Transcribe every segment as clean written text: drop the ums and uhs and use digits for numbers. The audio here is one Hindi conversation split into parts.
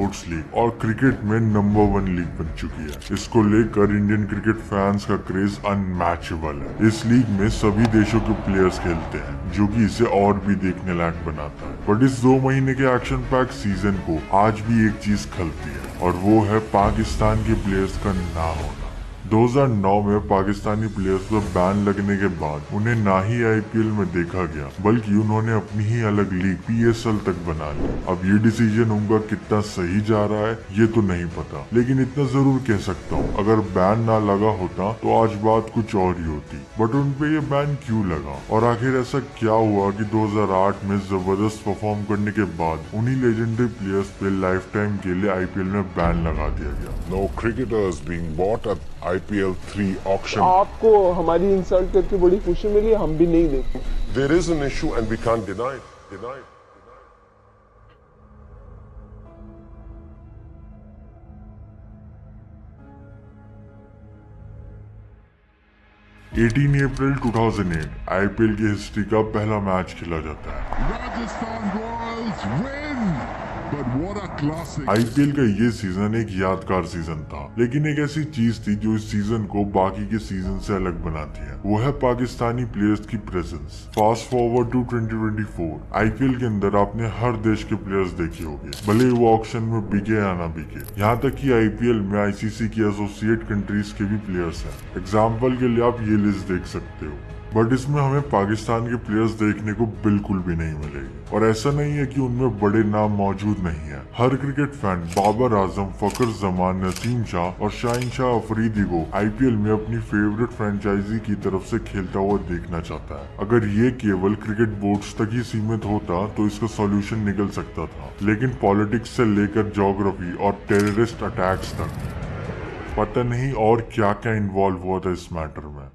स्पोर्ट्स लीग और क्रिकेट में नंबर 1 लीग बन चुकी है। इसको लेकर इंडियन क्रिकेट फैंस का क्रेज अनमैचेबल है। इस लीग में सभी देशों के प्लेयर्स खेलते हैं, जो कि इसे और भी देखने लायक बनाता है। बट इस 2 महीने के एक्शन पैक सीजन को आज भी एक चीज खलती है, और वो है पाकिस्तान के प्लेयर्स का ना होना। 2009 में पाकिस्तानी प्लेयर्स पर बैन लगने के बाद उन्हें ना ही आईपीएल में देखा गया, बल्कि उन्होंने अपनी ही अलग लीग पीएसएल तक बना ली। अब ये डिसीजन उनका कितना सही जा रहा है ये तो नहीं पता, लेकिन इतना जरूर कह सकता हूँ, अगर बैन ना लगा होता तो आज बात कुछ और ही होती। बट उन पे ये बैन क्यों लगा, और आखिर ऐसा क्या हुआ कि 2008 में जबरदस्त परफॉर्म करने के बाद उन्हीं लेजेंडरी प्लेयर्स पे लाइफ टाइम के लिए आईपीएल में बैन लगा दिया गया। No cricketers being bought at IPL 3 auction. आपको हमारी इंसल्ट करके बड़ी खुशी मिली, हम भी नहीं देते। There is an issue and we can't deny it. Deny it. 18 April 2008 IPL की हिस्ट्री का पहला मैच खेला जाता है। Rajasthan Royals win, but what a classic! IPL का ये सीजन एक यादगार सीजन था, लेकिन एक ऐसी चीज थी जो इस सीजन को बाकी के सीजन से अलग बनाती है, वो है पाकिस्तानी प्लेयर्स की presence. Fast forward to 2024, IPL के अंदर आपने हर देश के प्लेयर्स देखे होंगे, भले वो ऑक्शन में बिके या ना बिके। यहाँ तक कि आईपीएल में आईसीसी की एसोसिएट कंट्रीज के भी प्लेयर्स हैं। एग्जाम्पल के लिए आप ये लिस्ट देख सकते हो, बट इसमें हमें पाकिस्तान के प्लेयर्स देखने को बिल्कुल भी नहीं मिलेगी। और ऐसा नहीं है कि उनमें बड़े नाम मौजूद नहीं है। हर क्रिकेट फैन बाबर आजम, फखर जमान, नसीम शाह और शाहीन शाह अफरीदी को आईपीएल में अपनी फेवरेट फ्रेंचाइजी की तरफ से खेलता हुआ देखना चाहता है। अगर ये केवल क्रिकेट बोर्ड्स तक ही सीमित होता तो इसका सॉल्यूशन निकल सकता था, लेकिन पॉलिटिक्स से लेकर ज्योग्राफी और टेररिस्ट अटैक्स तक पता नहीं और क्या क्या इन्वॉल्व हुआ था इस मैटर में।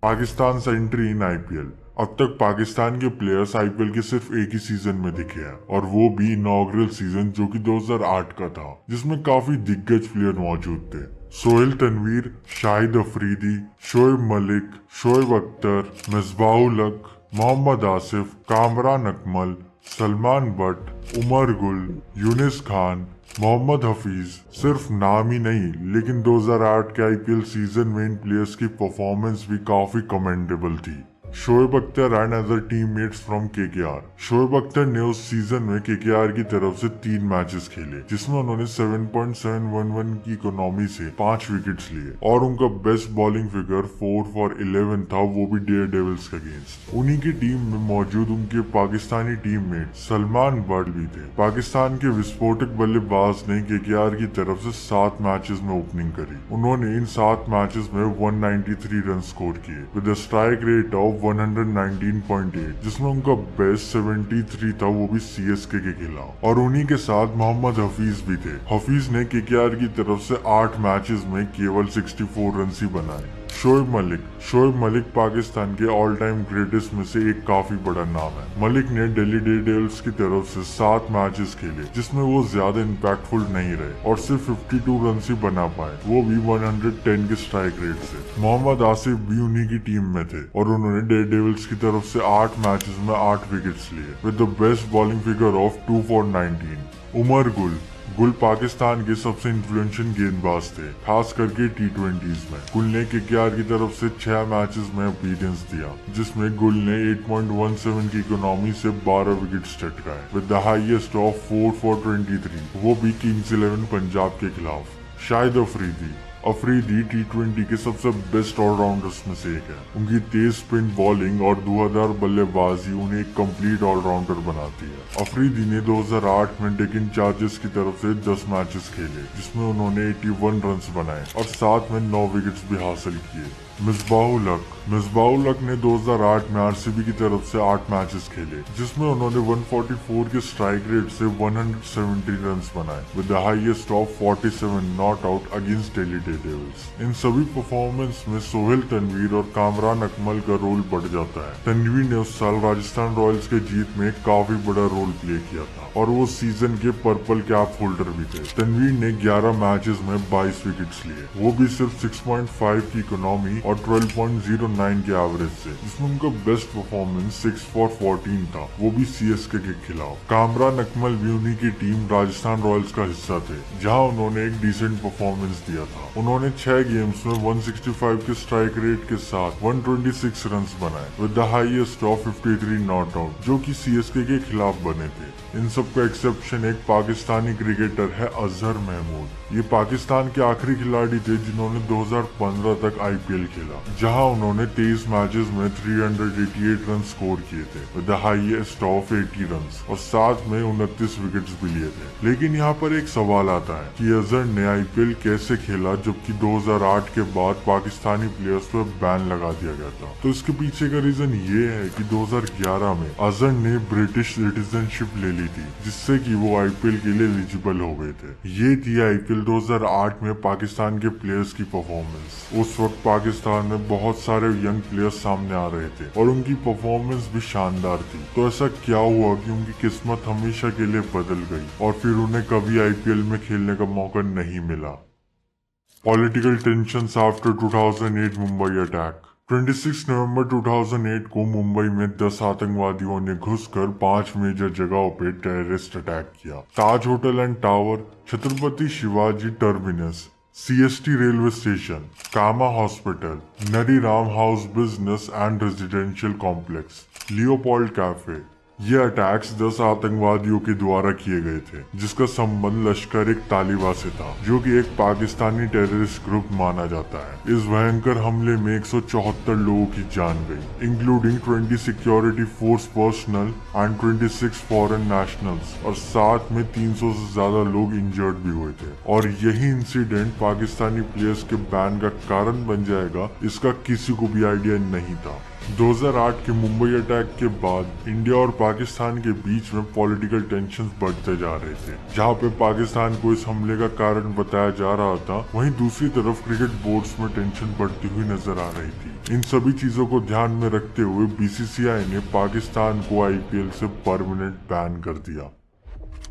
पाकिस्तान से एंट्री इन आईपीएल। अब तक पाकिस्तान के प्लेयर्स आईपीएल के सिर्फ एक ही सीजन में दिखे हैं, और वो भी इनॉग्रल सीजन जो कि 2008 का था, जिसमें काफी दिग्गज प्लेयर मौजूद थे। सोहेल तनवीर, शाहिद अफरीदी, शोएब मलिक, शोएब अख्तर, मिसबाहुल हक, मोहम्मद आसिफ, कामरान अकमल, सलमान बट, उमर गुल, यूनिस खान, मोहम्मद हफीज सिर्फ नाम ही नहीं, लेकिन 2008 के आईपीएल सीजन में इन प्लेयर्स की परफॉर्मेंस भी काफी कमेंडेबल थी। Shoaib Akhtar and other teammates from KKR. Shoaib Akhtar ने उस सीजन में केकेआर की तरफ से 3 मैचेस खेले, जिसमें उन्होंने 7.711 की इकोनॉमी से 5 विकेट्स लिए, और उनका बेस्ट बॉलिंग फिगर 4 for 11 था, वो भी डेयर डेविल्स के अगेंस्ट। उन्हीं की टीम में मौजूद उनके पाकिस्तानी टीममेट सलमान बट भी थे। पाकिस्तान के विस्फोटक बल्लेबाज ने केकेआर की तरफ से 7 मैचेस में ओपनिंग करी। उन्होंने इन 7 मैचेस में 193 रन स्कोर किए with a strike rate of 119.8, जिसमें उनका बेस्ट 73 था, वो भी सीएसके के खिलाफ। और उन्हीं के साथ मोहम्मद हफीज भी थे। हफीज ने केकेआर की तरफ से 8 मैचेस में केवल 64 रन ही बनाए। शोएब मलिक पाकिस्तान के ऑल टाइम ग्रेटेस्ट में से एक काफी बड़ा नाम है। मलिक ने दिल्ली डेयरडेविल्स की तरफ से 7 मैचेस खेले, जिसमें वो ज्यादा इम्पैक्टफुल नहीं रहे और सिर्फ 52 रन ही बना पाए, वो भी 110 के स्ट्राइक रेट से। मोहम्मद आसिफ भी उन्हीं की टीम में थे, और उन्होंने डेयरडेविल्स की तरफ से 8 मैचेस में 8 विकेट्स लिए with the best bowling figure of 2 for 19। Umar Gul Pakistan के सबसे इन्फ्लुएंशियल गेंदबाज थे, खास करके टी20s में। गुल ने केकेआर की तरफ से 6 मैचेस में अपीयरेंस दिया, जिसमें गुल ने 8.17 की इकोनॉमी से 12 विकेट्स चटकाए with the highest of 4 for 23, वो भी किंग्स 11 पंजाब के खिलाफ। शाहिद अफरीदी टी20 के सबसे बेस्ट ऑलराउंडर्स में से एक है। उनकी तेज स्पिन बॉलिंग और धुआंधार बल्लेबाजी उन्हें एक कंप्लीट ऑलराउंडर बनाती है। अफरीदी ने 2008 में डेक्कन चार्जर्स की तरफ से 10 मैचेस खेले, जिसमें उन्होंने 81 रन बनाए और साथ में 9 विकेट्स भी हासिल किए। मिसबाहुल हक ने 2008 में आरसीबी की तरफ से 8 मैचेस खेले, जिसमें उन्होंने 144 के स्ट्राइक रेट से 170 रन बनाए with the highest of 47 not out against Delhi Daredevils. Devils. इन सभी परफॉर्मेंस में सोहेल तनवीर और कामरान अकमल का रोल बढ़ जाता है। तनवीर ने उस साल राजस्थान रॉयल्स के जीत में काफी बड़ा रोल प्ले किया था और वो सीजन के पर्पल कैप होल्डर भी थे। तनवीर ने 11 मैचेस में 22 विकेट्स लिए, वो भी सिर्फ 6.5 की इकोनॉमी और 12.09 के एवरेज से, जिसमें उनका बेस्ट परफॉर्मेंस 6 for 14 था, वो भी सीएसके के खिलाफ। कामरान अकमल भी उन्हीं की टीम राजस्थान रॉयल्स का हिस्सा थे, जहां उन्होंने एक डिसेंट परफॉर्मेंस दिया था। उन्होंने 6 गेम्स में 165 के स्ट्राइक रेट के साथ 126 रन बनाए with the highest of 53 not out, जो कि सीएसके के खिलाफ बने थे। इन सब का एक्सेप्शन एक पाकिस्तानी क्रिकेटर है अजहर महमूद। ये पाकिस्तान के आखिरी खिलाड़ी थे जिन्होंने 2015 तक आईपीएल खेला, जहां उन्होंने 23 मैचेस में 388 रन स्कोर किए थे with the highest of 80 run और साथ में 29 विकेट्स भी लिए थे। लेकिन यहाँ पर एक सवाल आता है कि अजहर ने आईपीएल कैसे खेला जबकि 2008 के बाद पाकिस्तानी प्लेयर्स पर बैन लगा दिया गया था। तो इसके पीछे का रीजन ये है कि 2011 में अजहर ने ब्रिटिश सिटीजनशिप ले ली थी, जिससे कि वो आईपीएल के लिए एलिजिबल हो गए थे। ये थी आईपीएल 2008 में पाकिस्तान के प्लेयर्स की परफॉर्मेंस। उस वक्त पाकिस्तान में बहुत सारे यंग प्लेयर्स सामने आ रहे थे और उनकी परफॉर्मेंस भी शानदार थी। तो ऐसा क्या हुआ कि उनकी किस्मत हमेशा के लिए बदल गई और फिर उन्हें कभी आईपीएल में खेलने का मौका नहीं मिला। Political tensions after 2008 Mumbai attack. 26 नवंबर 2008 को मुंबई में 10 आतंकवादियों ने घुसकर 5 मेजर जगहों पे टेररिस्ट अटैक किया। Taj hotel and tower, Chhatrapati Shivaji terminus, CST railway station, Cama hospital, Nariman house business and residential complex, Leopold cafe. ये अटैक्स 10 आतंकवादियों के द्वारा किए गए थे, जिसका संबंध लश्कर एक तालिबा से था, जो कि एक पाकिस्तानी टेररिस्ट ग्रुप माना जाता है। इस भयंकर हमले में 174 लोगों की जान गई, including 20 security force personal and 26 foreign nationals, और साथ में 300 से ज्यादा लोग इंजर्ड भी हुए थे। और यही इंसिडेंट पाकिस्तानी प्लेयर्स के बैन का कारण बन जाएगा, इसका किसी को भी आइडिया नहीं था। 2008 के मुंबई अटैक के बाद इंडिया और पाकिस्तान के बीच में पॉलिटिकल टेंशंस बढ़ते जा रहे थे। जहां पे पाकिस्तान को इस हमले का कारण बताया जा रहा था, वहीं दूसरी तरफ क्रिकेट बोर्ड्स में टेंशन बढ़ती हुई नजर आ रही थी। इन सभी चीजों को ध्यान में रखते हुए बीसीसीआई ने पाकिस्तान को आईपीएल से परमानेंट बैन कर दिया।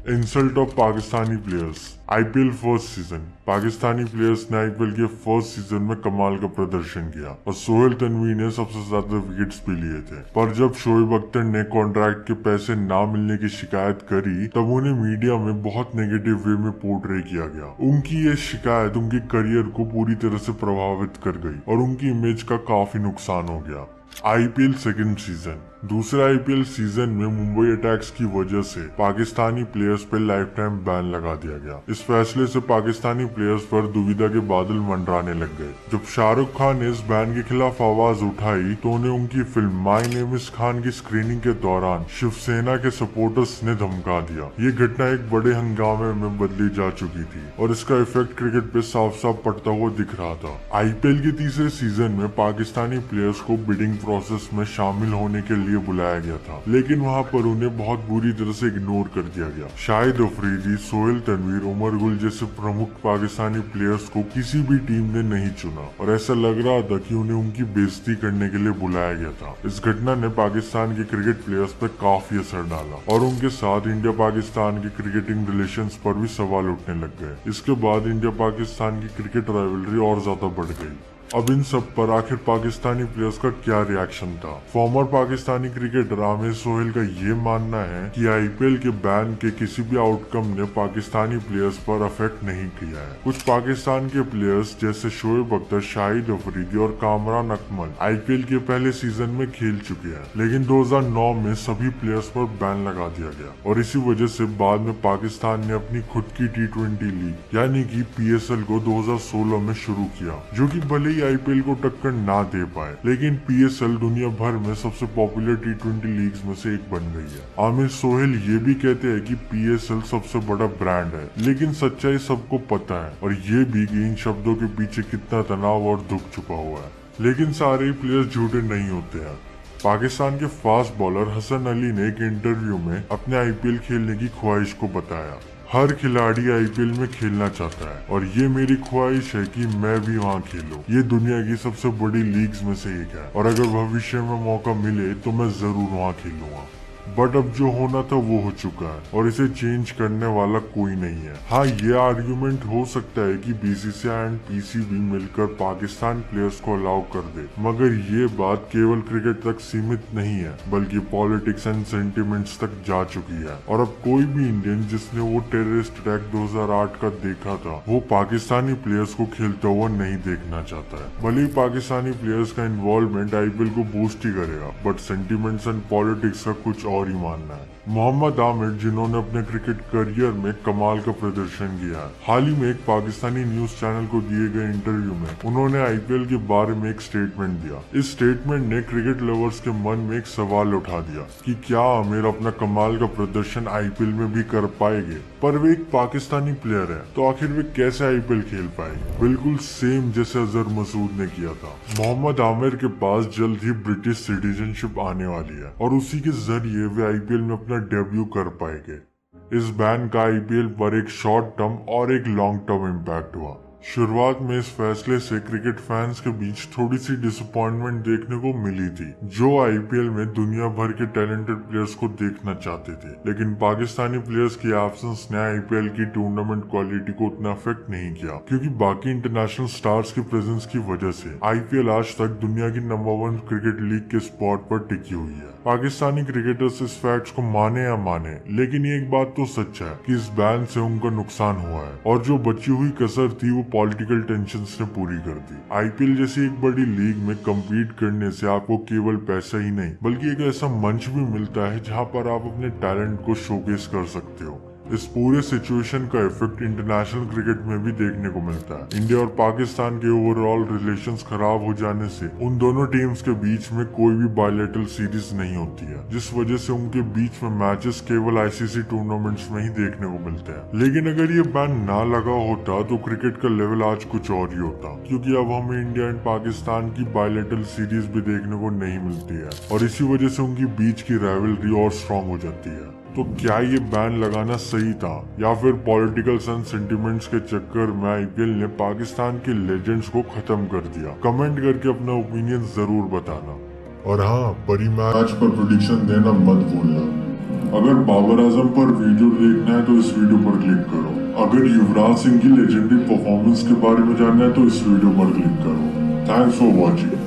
Insult of Pakistani players. IPL first season. Pakistani players ने आईपीएल के फर्स्ट सीजन में कमाल का प्रदर्शन किया और सोहेल तनवीर ने सबसे ज्यादा विकेट्स भी लिए थे। पर जब शोएब अख्तर ने कॉन्ट्रैक्ट के पैसे ना मिलने की शिकायत करी, तब उन्हें मीडिया में बहुत नेगेटिव वे में पोर्ट्रे किया गया। उनकी ये शिकायत उनके करियर को पूरी तरह से प्रभावित कर गई और उनकी इमेज का काफी नुकसान हो गया। IPL second season. दूसरे आईपीएल सीजन में मुंबई अटैक्स की वजह से पाकिस्तानी प्लेयर्स पर लाइफ टाइम बैन लगा दिया गया। इस फैसले से पाकिस्तानी प्लेयर्स पर दुविधा के बादल मंडराने लग गए। जब शाहरुख खान ने इस बैन के खिलाफ आवाज उठाई, तो उन्हें उनकी film my name is Khan की स्क्रीनिंग के दौरान शिवसेना के सपोर्टर्स ने धमका दिया। ये घटना एक बड़े हंगामे में बदली जा चुकी थी और इसका इफेक्ट क्रिकेट पे साफ साफ पड़ता हुआ दिख रहा था। आईपीएल के तीसरे सीजन में पाकिस्तानी प्लेयर्स को बिडिंग प्रोसेस में शामिल होने के लिए बुलाया गया था, लेकिन वहां पर उन्हें बहुत बुरी तरह से इग्नोर कर दिया गया। शाहिद अफरीदी, सोहेल तनवीर, उमर गुल जैसे प्रमुख पाकिस्तानी प्लेयर्स को किसी भी टीम ने नहीं चुना और ऐसा लग रहा था कि उन्हें उनकी बेइज्जती करने के लिए बुलाया गया था। इस घटना ने पाकिस्तान के क्रिकेट प्लेयर्स पर काफी असर डाला और उनके साथ इंडिया पाकिस्तान के क्रिकेटिंग रिलेशंस पर भी सवाल उठने लग गए। इसके बाद इंडिया पाकिस्तान की क्रिकेट राइवलरी और ज्यादा बढ़ गई। अब इन सब पर आखिर पाकिस्तानी प्लेयर्स का क्या रिएक्शन था? फॉर्मर पाकिस्तानी क्रिकेटर आमिर सोहेल का ये मानना है कि आईपीएल के बैन के किसी भी आउटकम ने पाकिस्तानी प्लेयर्स पर अफेक्ट नहीं किया है। कुछ पाकिस्तान के प्लेयर्स जैसे शोएब अख्तर, शाहिद अफरीदी और कामरान अकमल आईपीएल के पहले सीजन में खेल चुके हैं, लेकिन 2009 में सभी प्लेयर्स पर बैन लगा दिया गया और इसी वजह से बाद में पाकिस्तान ने अपनी खुद की T20 लीग यानी कि PSL को 2016 में शुरू किया, जो कि भले आईपीएल को टक्कर ना दे पाए, लेकिन PSL दुनिया भर में सबसे पॉपुलर T20 लीग्स में से एक बन गई है। आमिर सोहेल ये भी कहते हैं कि PSL सबसे बड़ा ब्रांड है, लेकिन सच्चाई सबको पता है और ये भी कि इन शब्दों के पीछे कितना तनाव और दुख छुपा हुआ है। लेकिन सारे प्लेयर्स झूठे नहीं होते हैं। पाकिस्तान के फास्ट बॉलर हसन अली ने एक इंटरव्यू में अपने आईपीएल खेलने की ख्वाहिश को बताया। हर खिलाड़ी आईपीएल में खेलना चाहता है और ये मेरी ख्वाहिश है कि मैं भी वहाँ खेलूं। ये दुनिया की सबसे बड़ी लीग्स में से एक है और अगर भविष्य में मौका मिले तो मैं जरूर वहाँ खेलूंगा। बट अब जो होना था वो हो चुका है और इसे चेंज करने वाला कोई नहीं है। हाँ, ये आर्ग्यूमेंट हो सकता है कि बीसीसीआई एंड पीसीबी मिलकर पाकिस्तान प्लेयर्स को अलाउ कर दे, मगर ये बात केवल क्रिकेट तक सीमित नहीं है बल्कि पॉलिटिक्स एंड सेंटिमेंट्स तक जा चुकी है। और अब कोई भी इंडियन जिसने वो टेररिस्ट अटैक 2008 का देखा था वो पाकिस्तानी प्लेयर्स को खेलता हुआ नहीं देखना चाहता है। भले ही पाकिस्तानी प्लेयर्स का इन्वॉल्वमेंट आईपीएल को बूस्ट ही करेगा, बट सेंटिमेंट्स एंड पॉलिटिक्स का कुछ और ही मानना है। मोहम्मद आमिर, जिन्होंने अपने क्रिकेट करियर में कमाल का प्रदर्शन किया है, हाल ही में एक पाकिस्तानी न्यूज चैनल को दिए गए इंटरव्यू में उन्होंने आईपीएल के बारे में एक स्टेटमेंट दिया। इस स्टेटमेंट ने क्रिकेट लवर्स के मन में एक सवाल उठा दिया कि क्या आमिर अपना कमाल का प्रदर्शन आईपीएल में भी कर पाएंगे। पर वे एक पाकिस्तानी प्लेयर है तो आखिर वे कैसे आईपीएल खेल पाएंगे? बिल्कुल सेम जैसे अजहर मसूद ने किया था। मोहम्मद आमिर के पास जल्द ही ब्रिटिश सिटीजनशिप आने वाली है और उसी के जरिए वे आईपीएल में अपना डेब्यू कर पाएंगे। इस बैन का आईपीएल पर एक शॉर्ट टर्म और एक लॉन्ग टर्म इम्पैक्ट हुआ। शुरुआत में इस फैसले से क्रिकेट फैंस के बीच थोड़ी सी डिसअपॉइंटमेंट देखने को मिली थी, जो आईपीएल में दुनिया भर के टैलेंटेड प्लेयर्स को देखना चाहते थे। लेकिन पाकिस्तानी प्लेयर्स की एब्सेंस ने आईपीएल की टूर्नामेंट क्वालिटी को उतना अफेक्ट नहीं किया, क्योंकि बाकी इंटरनेशनल स्टार्स की प्रेजेंस की वजह से आईपीएल आज तक दुनिया की नंबर 1 क्रिकेट लीग के स्पॉट पर टिकी हुई है। पाकिस्तानी क्रिकेटर्स इस फैक्ट्स को माने या माने, लेकिन एक बात तो सच है कि इस बैन से उनका नुकसान हुआ है और जो बची हुई कसर थी वो पॉलिटिकल टेंशन्स ने पूरी कर दी। आईपीएल जैसी एक बड़ी लीग में कम्पीट करने से आपको केवल पैसा ही नहीं बल्कि एक ऐसा मंच भी मिलता है जहां पर आप अपने टैलेंट को शोकेस कर सकते हो। इस पूरे सिचुएशन का इफेक्ट इंटरनेशनल क्रिकेट में भी देखने को मिलता है। इंडिया और पाकिस्तान के ओवरऑल रिलेशंस खराब हो जाने से उन दोनों टीम्स के बीच में कोई भी बायलैटरल सीरीज नहीं होती है, जिस वजह से उनके बीच में मैचेस केवल आईसीसी टूर्नामेंट्स में ही देखने को मिलते हैं। लेकिन अगर ये बैन ना लगा होता तो क्रिकेट का लेवल आज कुछ और ही होता, क्योंकि अब हमें इंडिया एंड पाकिस्तान की बायलैटरल सीरीज भी देखने को नहीं मिलती है और इसी वजह से उनकी बीच की राइवलरी और स्ट्रॉन्ग हो जाती है। तो क्या ये बैन लगाना सही था या फिर पॉलिटिकल सेंटिमेंट्स के चक्कर में आईपीएल ने पाकिस्तान के लेजेंड्स को खत्म कर दिया? कमेंट करके अपना ओपिनियन जरूर बताना। और हाँ, परी मैच पर प्रेडिक्शन देना मत भूलना। अगर बाबर आजम पर वीडियो देखना है तो इस वीडियो पर क्लिक करो। अगर युवराज सिंह की लेजेंडरी परफॉर्मेंस के बारे में जानना है तो इस वीडियो पर क्लिक करो। Thanks for watching.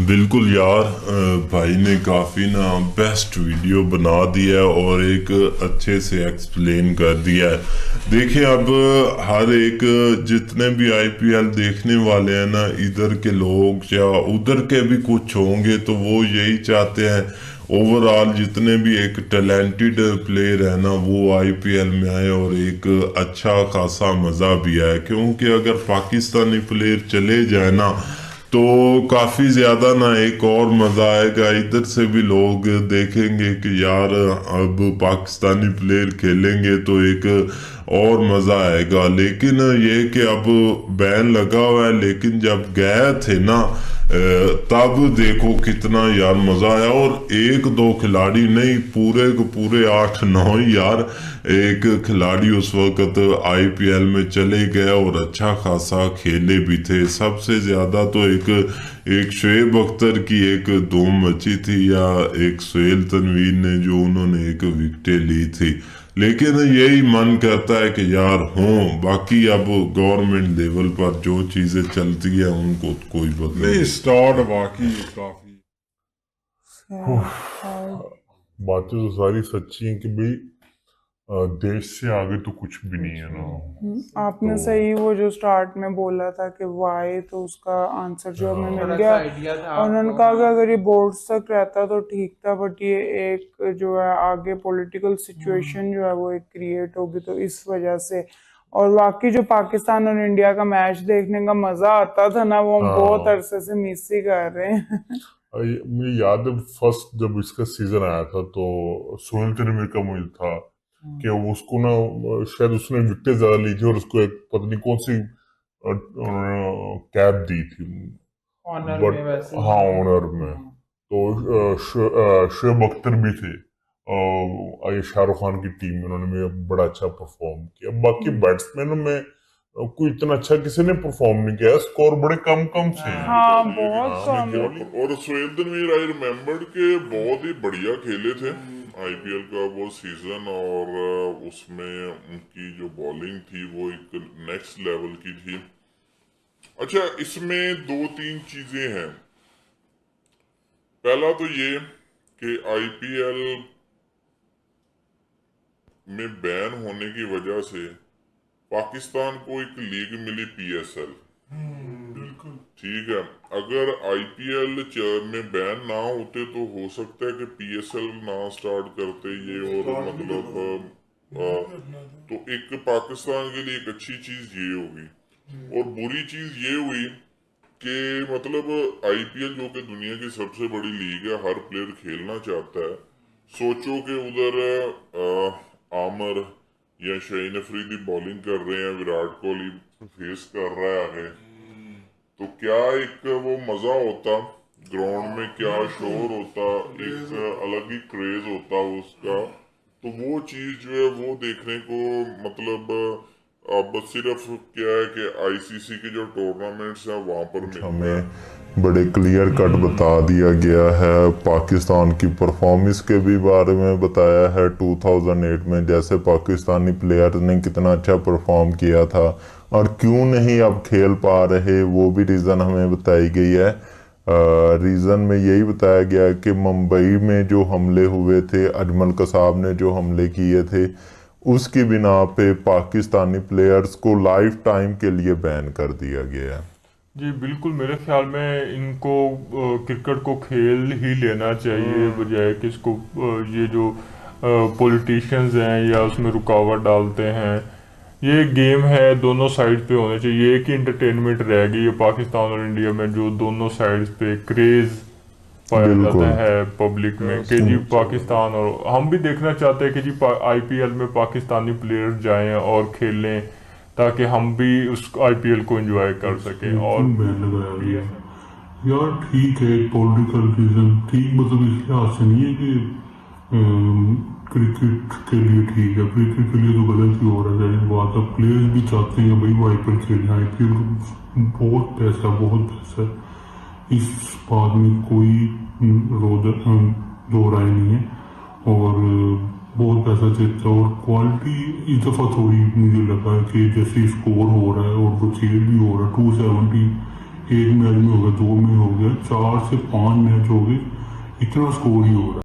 बिल्कुल यार, भाई ने काफ़ी ना बेस्ट वीडियो बना दिया है और एक अच्छे से एक्सप्लेन कर दिया है। देखिए, अब हर एक जितने भी आईपीएल देखने वाले हैं ना, इधर के लोग या उधर के भी कुछ होंगे, तो वो यही चाहते हैं ओवरऑल जितने भी एक टैलेंटेड प्लेयर है ना वो आईपीएल में आए और एक अच्छा खासा मज़ा भी आए। क्योंकि अगर पाकिस्तानी प्लेयर चले जाए ना तो काफ़ी ज़्यादा ना एक और मज़ा आएगा। इधर से भी लोग देखेंगे कि यार अब पाकिस्तानी प्लेयर खेलेंगे तो एक और मज़ा आएगा। लेकिन ये कि अब बैन लगा हुआ है, लेकिन जब गए थे ना तब देखो कितना यार मज़ा आया। और एक दो खिलाड़ी नहीं, पूरे को पूरे 8-9 यार एक खिलाड़ी उस वक्त आईपीएल में चले गए और अच्छा खासा खेले भी थे। सबसे ज़्यादा तो एक शोएब अख्तर की एक धूम मची थी, या एक सोहेल तनवीर ने जो उन्होंने एक विकेटें ली थी। लेकिन यही मन करता है कि यार हों, बाकी अब गवर्नमेंट लेवल पर जो चीजें चलती है उनको कोई बदल नहीं। स्टार्ट बाकी काफी बातें तो सारी सच्ची हैं कि भाई देश से आगे तो कुछ भी नहीं है ना। आपने तो सही वो जो स्टार्ट में बोला था कि वाई, तो उसका आंसर जो हमें मिल गया। और उन्होंने कहा कि अगर ये बोर्ड्स तक रहता तो ठीक था, बट ये एक जो है आगे पॉलिटिकल सिचुएशन जो है वो एक क्रिएट होगी, तो इस वजह से। और बाकी जो पाकिस्तान और इंडिया का मैच देखने का मजा आता था ना, वो हम बहुत अरसे से मिस ही कर रहे हैं। मुझे याद है फर्स्ट जब इसका सीजन आया था तो सोहेल तनवीर का मुझे था कि उसको ना शायद उसने विकेट ज्यादा ली थी और उसको एक पता नहीं कौन सी कैप दी थी, ऑनर बट में वैसे हाँ ऑनर में। तो शोएब अख्तर भी थे शाहरुख खान की टीम में उन्होंने भी बड़ा अच्छा परफॉर्म किया। बाकी बैट्समैनों में कोई इतना अच्छा किसी ने परफॉर्म नहीं किया, स्कोर बड़े कम कम से हैं। हाँ बहुत कम। और सुहेल तनवीर आई रिमेम्बर्ड के बहुत ही बढ़िया खेले थे आईपीएल का वो सीजन, और उसमें उनकी जो बॉलिंग थी वो एक नेक्स्ट लेवल की थी। अच्छा, इसमें दो तीन चीजें हैं। पहला तो ये कि आईपीएल में बैन होने की वजह से पाकिस्तान को एक लीग मिली पीएसएल। ठीक है, अगर आईपीएल में बैन ना होते तो हो सकता है कि पीएसएल ना स्टार्ट करते ये, और मतलब तो एक पाकिस्तान के लिए एक अच्छी चीज ये होगी। और बुरी चीज ये हुई कि मतलब आईपीएल जो कि दुनिया की सबसे बड़ी लीग है, हर प्लेयर खेलना चाहता है। सोचो कि उधर आमर या शाहीन अफरीदी बॉलिंग कर रहे हैं, विराट कोहली फेस कर रहा है आगे, तो क्या एक वो मजा होता ग्राउंड में, क्या शोर होता, एक अलग ही क्रेज होता उसका। तो वो चीज जो है वो देखने को मतलब अब सिर्फ क्या है कि आईसीसी के जो टूर्नामेंट्स हैं वहां पर हमें बड़े क्लियर कट बता दिया गया है। पाकिस्तान की परफॉर्मेंस के भी बारे में बताया है 2008 में, जैसे पाकिस्तानी प्लेयर ने कितना अच्छा परफॉर्म किया था और क्यों नहीं अब खेल पा रहे, वो भी रीज़न हमें बताई गई है। रीज़न में यही बताया गया कि मुंबई में जो हमले हुए थे, अजमल कसाब ने जो हमले किए थे, उसकी बिना पे पाकिस्तानी प्लेयर्स को लाइफ टाइम के लिए बैन कर दिया गया है। जी बिल्कुल, मेरे ख्याल में इनको क्रिकेट को खेल ही लेना चाहिए, बजाय कि इसको ये जो पॉलिटिशियंस हैं या उसमें रुकावट डालते हैं। ये गेम है, दोनों साइड पे होने चाहिए। एक ही इंटरटेनमेंट रह गई है पाकिस्तान और इंडिया में, जो दोनों साइड्स पे क्रेज पाया जाता है पब्लिक में कि जी पाकिस्तान, और हम भी देखना चाहते हैं कि जी आईपीएल में पाकिस्तानी प्लेयर्स जाएं और खेलें ताकि हम भी उस आईपीएल को एंजॉय कर सकें। और बैन लगाया गया यार, ठीक है पॉलिटिकल रीजन, ठीक मतलब इस लिहाज से नहीं है कि क्रिकेट के लिए ठीक है, क्रिकेट के लिए तो गलत ही हो रहा है। बात है प्लेयर्स भी चाहते हैं भाई वो आईपीएल खेलें, आईपीएल बहुत पैसा है, इस बात में कोई दो राय नहीं है। और बहुत पैसा देता है, और क्वालिटी इस दफ़ा थोड़ी मुझे लगा है कि जैसे स्कोर हो रहा है और वो चेल भी हो रहा है, 270 एक मैच में हो गया, 2 में हो गया, 4 से 5 मैच हो गए, इतना स्कोर ही हो रहा है।